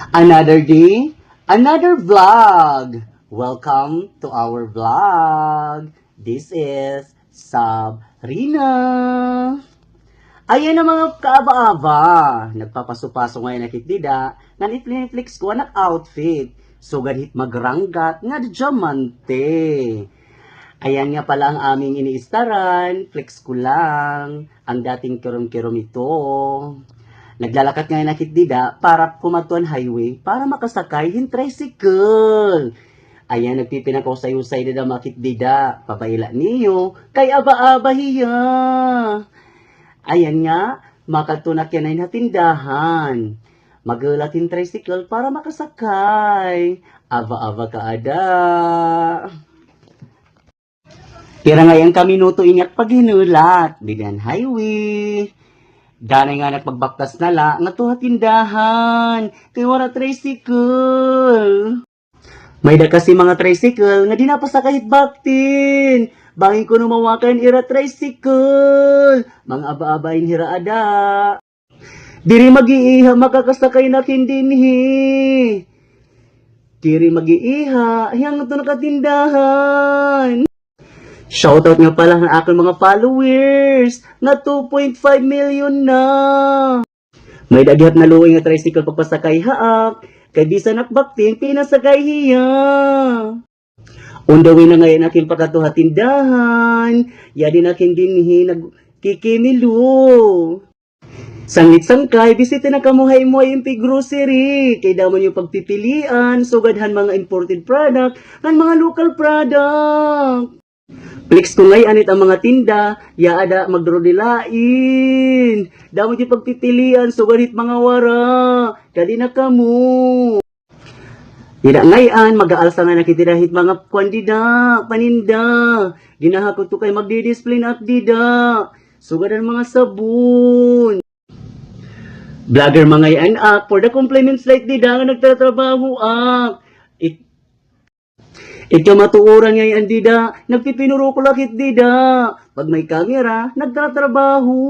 Another day, another vlog. Welcome to our vlog. This is Sabrina. Ayan na mga kaaba-aba. Nagpapasupaso ngayon na kitdida. Naniflix ko anak outfit. So ganit magranggat nga diamante. Ayan nga pala ang aming iniistaran. Flex ko lang. Ang dating kirom-kirom ito. Naglalakat ngayon na kitdida para kumatuan highway para makasakay yung tricycle. Ayan, nagpipinakausay-usay na makit dida. Papaila niyo, kay aba-aba hiya. Ayan nga, makatunak yan ay natindahan. Magulatin tricycle para makasakay. Aba-aba ka ada. Tira ngayon kami nuto ingat pag hinulat. Digan highway. Ganay nga nagpagbaktas nala, nga to tindahan, kay wala tricycle. May da kasi mga tricycle, nga di na pa sa kahit baktin. Bangin ko numawakan ira tricycle, mga aba-abayin hira ada. Diri mag-iiha, makakasakay natin dinhi. Diri mag-iiha, hiyang ito nakatindahan. Shoutout nga pala ng aking mga followers na 2.5 million na. May dagihat na luwing nga tricycle pagpasakay haak, kay di sa nakbakting pinasakay hiya. Undawin na ngayon aking pagkatuha tindahan, yadin aking dinhi nagkikimilo. Sanglit sangkay, bisita na kamuhay-muhay yung grocery. Kay damon yung pagpipilian, sugadhan mga imported product, at mga local product. Flex ko ngay anit ang mga tinda, yaada magdrodilain. Damo di pagpipilian, so ganit mga wara. Kadi na kamo. Dida ngayon, mag-aalsa nga nakitirahit mga kwandida, paninda. Ginahakot to kay magdi-display na at dida. Sugadan mga sabon. Vlogger mga yan for the compliments like dida nga nagtatrabaho Ikaw matuuran ngayon, dida. Nagpipinuro ko lakit, dida. Pag may kamera, nagtatrabaho.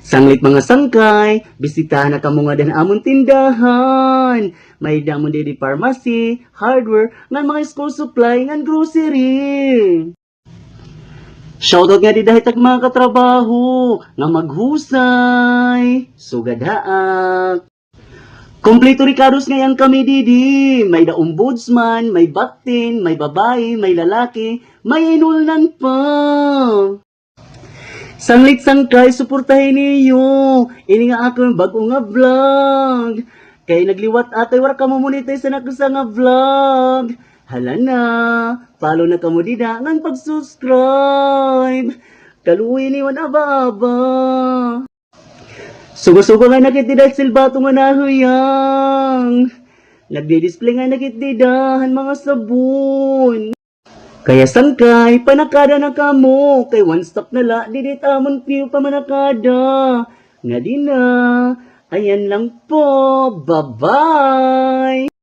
Sanglit mga sangkay, bisitahan na kamo nga din amon tindahan. May damon di pharmacy, hardware, nga mga school supply, nga grocery. Shoutout nga di dahil tag mga katrabaho, nga maghusay, sugadaak. Kompleto Ricardos ngayon kami didi. May da ombudsman, may baktin, may babae, may lalaki, may inulnan pa. Sanglit sangkay, suportahin niyo. Ini nga ako bago nga vlog. Kay nagliwat atay wala ka mamonetize na sa nga vlog. Hala na, follow na kamo dida ngang pag-subscribe. Kaluwi ni wan aba-aba. Sugo-sugo nga nakitida silbato nga nahuyang. Nagdi-display nga nakitidahan mga sabon. Kaya sangkay, panakada na kamo. Kay one stop na la, diditamon piyo pa manakada. Nga di na, ayan lang po. Bye-bye!